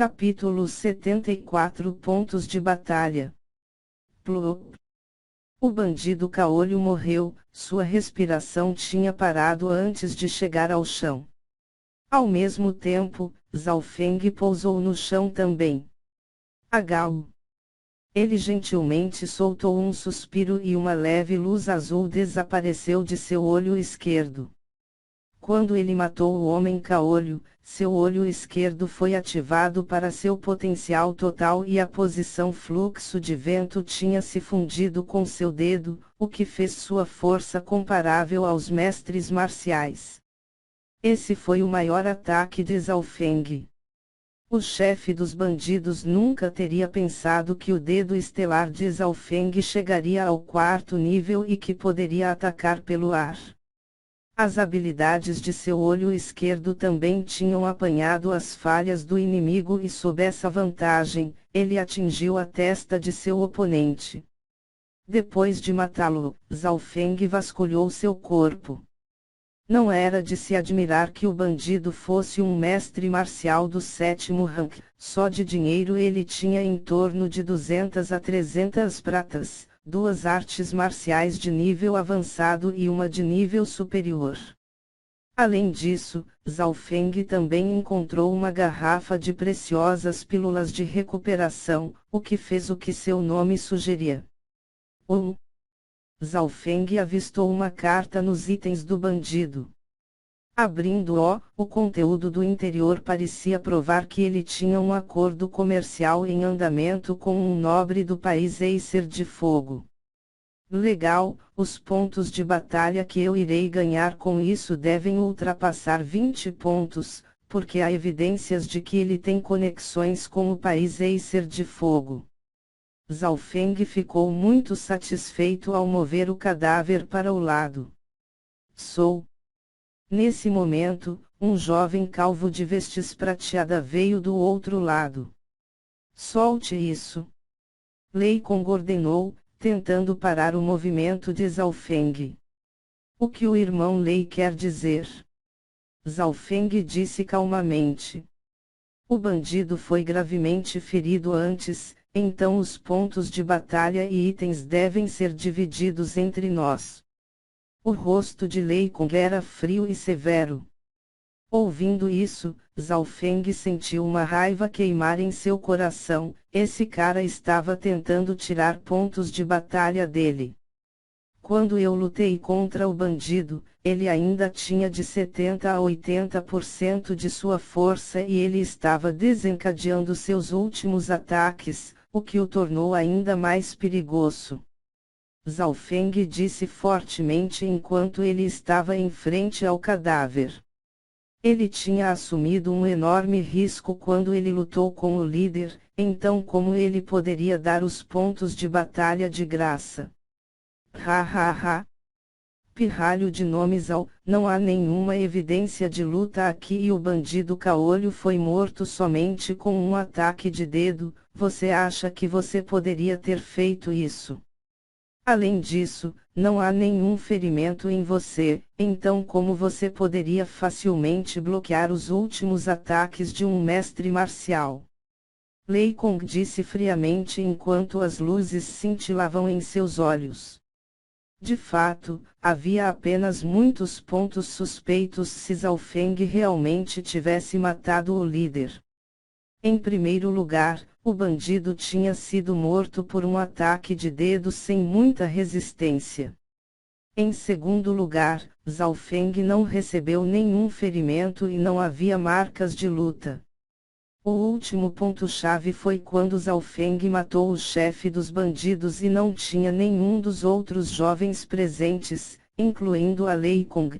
Capítulo 74 Pontos de Batalha. Plop. O bandido caolho morreu, sua respiração tinha parado antes de chegar ao chão. Ao mesmo tempo, Zhao Feng pousou no chão também. Agao. Ele gentilmente soltou um suspiro e uma leve luz azul desapareceu de seu olho esquerdo. Quando ele matou o homem caolho, seu olho esquerdo foi ativado para seu potencial total e a posição fluxo de vento tinha se fundido com seu dedo, o que fez sua força comparável aos mestres marciais. Esse foi o maior ataque de Zhao Feng. O chefe dos bandidos nunca teria pensado que o dedo estelar de Zhao Feng chegaria ao 4º nível e que poderia atacar pelo ar. As habilidades de seu olho esquerdo também tinham apanhado as falhas do inimigo e sob essa vantagem, ele atingiu a testa de seu oponente. Depois de matá-lo, Zhao Feng vasculhou seu corpo. Não era de se admirar que o bandido fosse um mestre marcial do 7º rank, só de dinheiro ele tinha em torno de 200 a 300 pratas. 2 artes marciais de nível avançado e uma de nível superior. Além disso, Zhao Feng também encontrou uma garrafa de preciosas pílulas de recuperação, o que fez o que seu nome sugeria. Zhao Feng avistou uma carta nos itens do bandido. Abrindo-o, o conteúdo do interior parecia provar que ele tinha um acordo comercial em andamento com um nobre do país Acer de Fogo. Legal, os pontos de batalha que eu irei ganhar com isso devem ultrapassar 20 pontos, porque há evidências de que ele tem conexões com o país Acer de Fogo. Zhao Feng ficou muito satisfeito ao mover o cadáver para o lado. Nesse momento, um jovem calvo de vestes prateada veio do outro lado. Solte isso! Lei Kong ordenou, tentando parar o movimento de Zhao Feng. O que o irmão Lei quer dizer? Zhao Feng disse calmamente. O bandido foi gravemente ferido antes, então os pontos de batalha e itens devem ser divididos entre nós. O rosto de Lei Kong era frio e severo. Ouvindo isso, Zhao Feng sentiu uma raiva queimar em seu coração, esse cara estava tentando tirar pontos de batalha dele. Quando eu lutei contra o bandido, ele ainda tinha de 70 a 80% de sua força e ele estava desencadeando seus últimos ataques, o que o tornou ainda mais perigoso. Zhao Feng disse fortemente enquanto ele estava em frente ao cadáver. Ele tinha assumido um enorme risco quando ele lutou com o líder, então como ele poderia dar os pontos de batalha de graça? Pirralho de nome Zhao, não há nenhuma evidência de luta aqui e o bandido caolho foi morto somente com um ataque de dedo, você acha que você poderia ter feito isso? Além disso, não há nenhum ferimento em você, então como você poderia facilmente bloquear os últimos ataques de um mestre marcial? Lei Kong disse friamente enquanto as luzes cintilavam em seus olhos. De fato, havia apenas muitos pontos suspeitos se Zhao Feng realmente tivesse matado o líder. Em primeiro lugar, o bandido tinha sido morto por um ataque de dedo sem muita resistência. Em segundo lugar, Zhao Feng não recebeu nenhum ferimento e não havia marcas de luta. O último ponto-chave foi quando Zhao Feng matou o chefe dos bandidos e não tinha nenhum dos outros jovens presentes, incluindo a Lei Kong.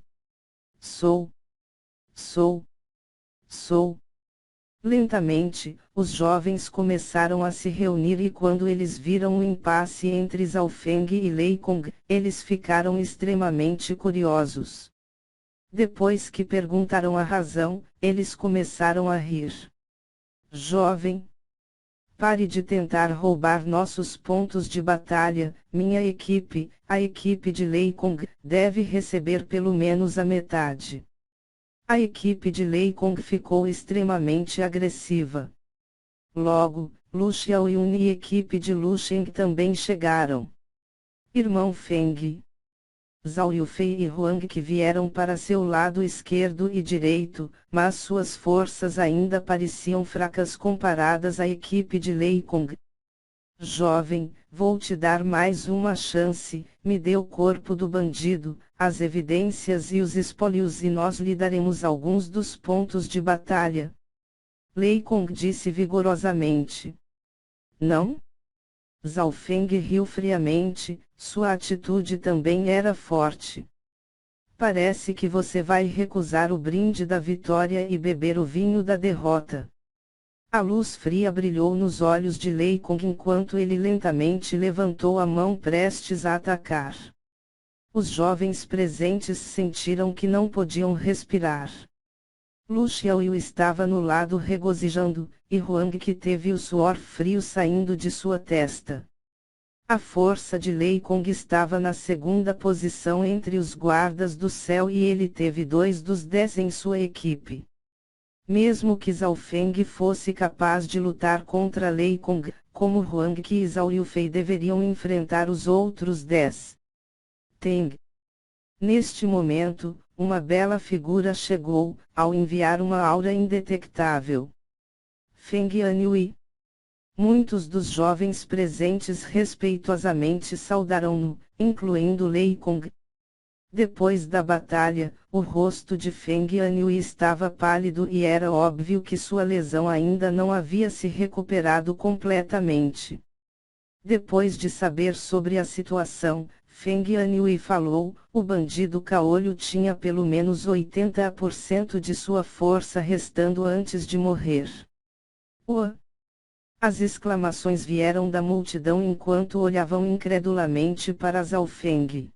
Lentamente, os jovens começaram a se reunir e quando eles viram o impasse entre Zhao Feng e Lei Kong, eles ficaram extremamente curiosos. Depois que perguntaram a razão, eles começaram a rir. Jovem! Pare de tentar roubar nossos pontos de batalha, minha equipe, a equipe de Lei Kong, deve receber pelo menos a metade. A equipe de Lei Kong ficou extremamente agressiva. Logo, Lu Xiaoyun e equipe de Lu Sheng também chegaram. Irmão Feng, Zhao Yufei e Huang que vieram para seu lado esquerdo e direito, mas suas forças ainda pareciam fracas comparadas à equipe de Lei Kong. Jovem, vou te dar mais uma chance, me dê o corpo do bandido, as evidências e os espólios e nós lhe daremos alguns dos pontos de batalha. Lei Kong disse vigorosamente. Não? Zhao Feng riu friamente, sua atitude também era forte. Parece que você vai recusar o brinde da vitória e beber o vinho da derrota. A luz fria brilhou nos olhos de Lei Kong enquanto ele lentamente levantou a mão prestes a atacar. Os jovens presentes sentiram que não podiam respirar. Lu Xiaoyu estava no lado regozijando, e Huang que teve o suor frio saindo de sua testa. A força de Lei Kong estava na segunda posição entre os guardas do céu e ele teve 2 dos 10 em sua equipe. Mesmo que Zhao Feng fosse capaz de lutar contra Lei Kong, como Huang Qi e Zhao Yufei deveriam enfrentar os outros 10. Teng. Neste momento, uma bela figura chegou, ao enviar uma aura indetectável. Feng Anhui. Muitos dos jovens presentes respeitosamente saudaram-no, incluindo Lei Kong. Depois da batalha, o rosto de Feng Anhui estava pálido e era óbvio que sua lesão ainda não havia se recuperado completamente. Depois de saber sobre a situação, Feng Anhui falou, o bandido caolho tinha pelo menos 80% de sua força restando antes de morrer. As exclamações vieram da multidão enquanto olhavam incredulamente para Zhao Feng.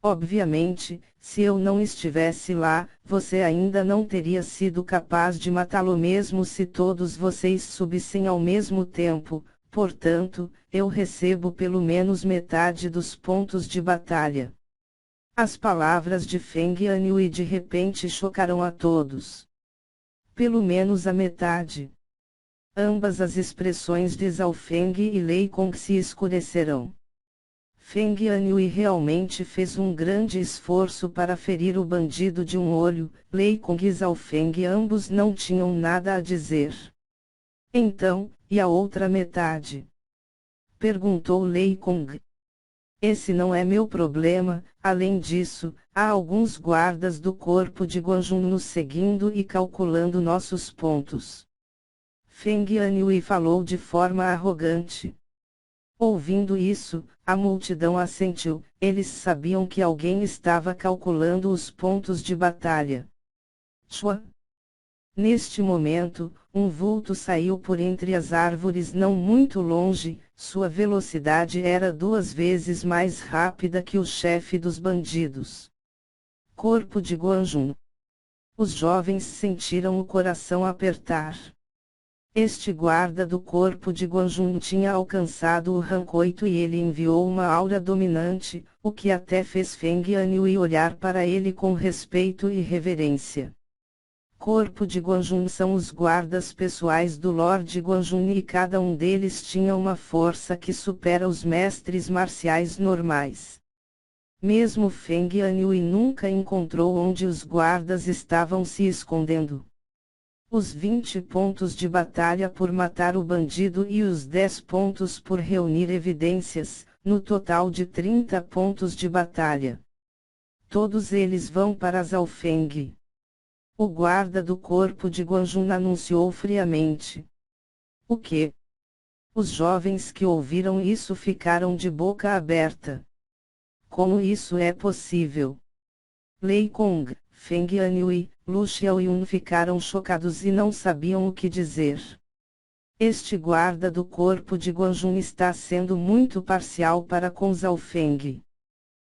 Obviamente, se eu não estivesse lá, você ainda não teria sido capaz de matá-lo mesmo se todos vocês subissem ao mesmo tempo, portanto, eu recebo pelo menos metade dos pontos de batalha. As palavras de Feng Anhui de repente chocaram a todos. Pelo menos a metade. Ambas as expressões de Zhao Feng e Lei Kong se escurecerão. Feng Anhui realmente fez um grande esforço para ferir o bandido de um olho, Lei Kong e Zhao Feng ambos não tinham nada a dizer. Então, e a outra metade? Perguntou Lei Kong. Esse não é meu problema, além disso, há alguns guardas do corpo de Guanjun nos seguindo e calculando nossos pontos. Feng Anhui falou de forma arrogante. Ouvindo isso, a multidão assentiu, eles sabiam que alguém estava calculando os pontos de batalha. Chua! Neste momento, um vulto saiu por entre as árvores não muito longe, sua velocidade era 2 vezes mais rápida que o chefe dos bandidos. Corpo de Guanjun. Os jovens sentiram o coração apertar. Este guarda do corpo de Guanjun tinha alcançado o rank 8 e ele enviou uma aura dominante, o que até fez Feng Anhui olhar para ele com respeito e reverência. Corpo de Guanjun são os guardas pessoais do Lorde Guanjun e cada um deles tinha uma força que supera os mestres marciais normais. Mesmo Feng Anhui nunca encontrou onde os guardas estavam se escondendo. Os 20 pontos de batalha por matar o bandido e os 10 pontos por reunir evidências, no total de 30 pontos de batalha. Todos eles vão para Zhao Feng. O guarda do corpo de Guanjun anunciou friamente. O quê? Os jovens que ouviram isso ficaram de boca aberta. Como isso é possível? Lei Kong, Feng Anhui, Lu Xiaoyun ficaram chocados e não sabiam o que dizer. Este guarda do corpo de Guanjun está sendo muito parcial para com Zhao Feng.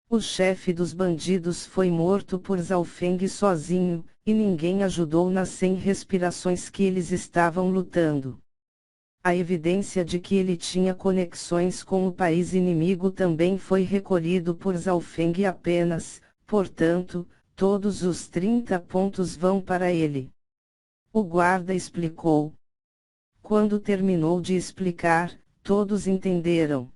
O chefe dos bandidos foi morto por Zhao Feng sozinho, e ninguém ajudou nas 100 respirações que eles estavam lutando. A evidência de que ele tinha conexões com o país inimigo também foi recolhido por Zhao Feng apenas, portanto, todos os 30 pontos vão para ele. O guarda explicou. Quando terminou de explicar, todos entenderam.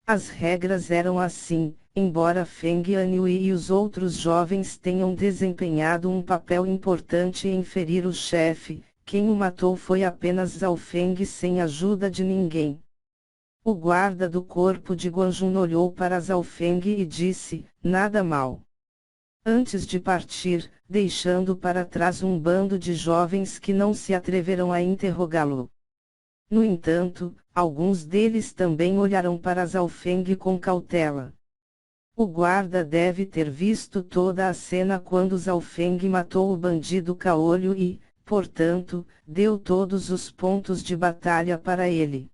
As regras eram assim: embora Feng Yanhui e os outros jovens tenham desempenhado um papel importante em ferir o chefe, quem o matou foi apenas Zhao Feng sem ajuda de ninguém. O guarda do corpo de Guanjun olhou para Zhao Feng e disse: nada mal. Antes de partir, deixando para trás um bando de jovens que não se atreveram a interrogá-lo. No entanto, alguns deles também olharam para Zhao Feng com cautela. O guarda deve ter visto toda a cena quando Zhao Feng matou o bandido caolho e, portanto, deu todos os pontos de batalha para ele.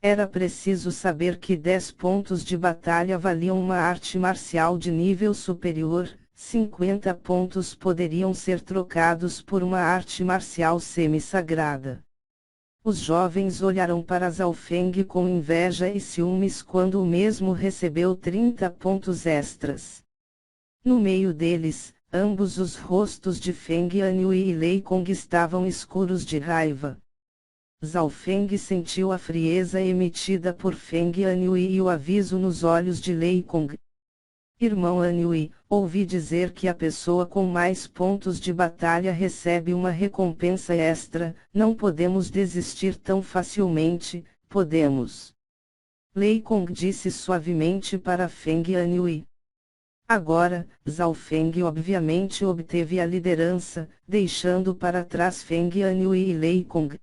Era preciso saber que 10 pontos de batalha valiam uma arte marcial de nível superior, 50 pontos poderiam ser trocados por uma arte marcial semi-sagrada. Os jovens olharam para Zhao Feng com inveja e ciúmes quando o mesmo recebeu 30 pontos extras. No meio deles, ambos os rostos de Feng Yanhui e Lei Kong estavam escuros de raiva. Zhao Feng sentiu a frieza emitida por Feng Yanhui e o aviso nos olhos de Lei Kong. Irmão Yanhui, ouvi dizer que a pessoa com mais pontos de batalha recebe uma recompensa extra, não podemos desistir tão facilmente, podemos. Lei Kong disse suavemente para Feng Yanhui. Agora, Zhao Feng obviamente obteve a liderança, deixando para trás Feng Yanhui e Lei Kong.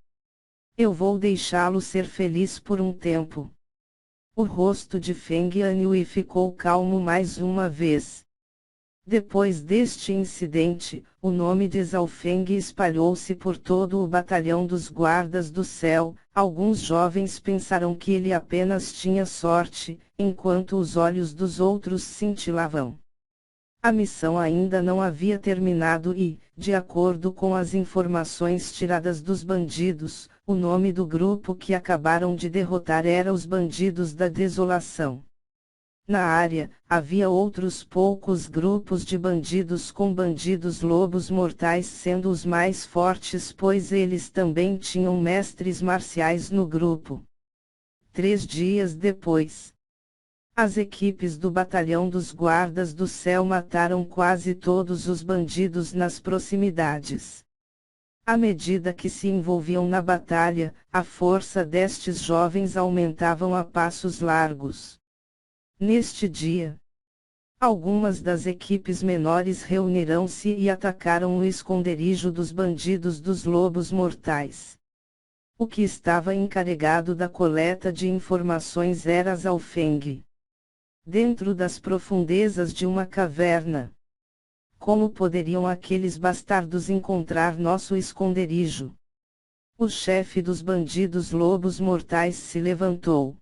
Eu vou deixá-lo ser feliz por um tempo. O rosto de Feng Yanhui ficou calmo mais uma vez. Depois deste incidente, o nome de Zhao Feng espalhou-se por todo o batalhão dos guardas do céu. Alguns jovens pensaram que ele apenas tinha sorte, enquanto os olhos dos outros cintilavam. A missão ainda não havia terminado e, de acordo com as informações tiradas dos bandidos, o nome do grupo que acabaram de derrotar era os Bandidos da Desolação. Na área, havia outros poucos grupos de bandidos com bandidos lobos mortais sendo os mais fortes, pois eles também tinham mestres marciais no grupo. 3 dias depois, as equipes do Batalhão dos Guardas do Céu mataram quase todos os bandidos nas proximidades. À medida que se envolviam na batalha, a força destes jovens aumentavam a passos largos. Neste dia, algumas das equipes menores reuniram-se e atacaram o esconderijo dos bandidos dos lobos mortais. O que estava encarregado da coleta de informações era Zhao Feng. Dentro das profundezas de uma caverna. Como poderiam aqueles bastardos encontrar nosso esconderijo? O chefe dos bandidos lobos mortais se levantou.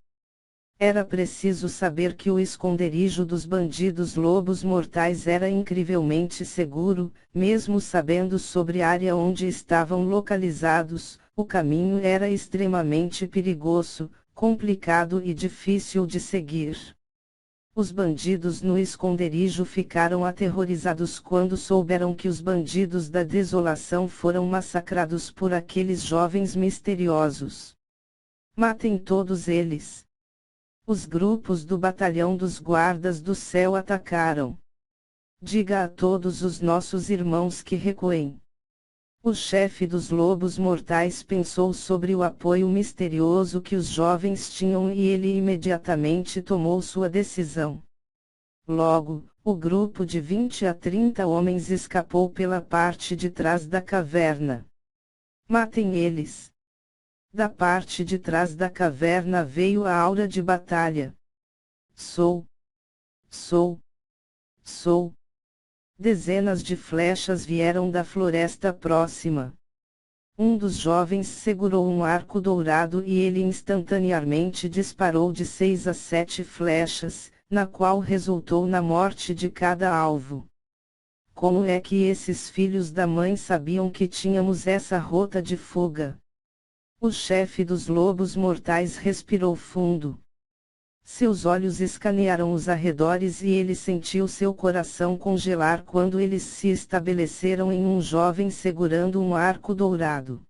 Era preciso saber que o esconderijo dos bandidos lobos mortais era incrivelmente seguro, mesmo sabendo sobre a área onde estavam localizados, o caminho era extremamente perigoso, complicado e difícil de seguir. Os bandidos no esconderijo ficaram aterrorizados quando souberam que os bandidos da desolação foram massacrados por aqueles jovens misteriosos. Matem todos eles. Os grupos do Batalhão dos Guardas do Céu atacaram. Diga a todos os nossos irmãos que recuem. O chefe dos lobos mortais pensou sobre o apoio misterioso que os jovens tinham e ele imediatamente tomou sua decisão. Logo, o grupo de 20 a 30 homens escapou pela parte de trás da caverna. Matem eles. Da parte de trás da caverna veio a aura de batalha. Sou. Dezenas de flechas vieram da floresta próxima. Um dos jovens segurou um arco dourado e ele instantaneamente disparou de 6 a 7 flechas, na qual resultou na morte de cada alvo. Como é que esses filhos da mãe sabiam que tínhamos essa rota de fuga? O chefe dos lobos mortais respirou fundo. Seus olhos escanearam os arredores e ele sentiu seu coração congelar quando eles se estabeleceram em um jovem segurando um arco dourado.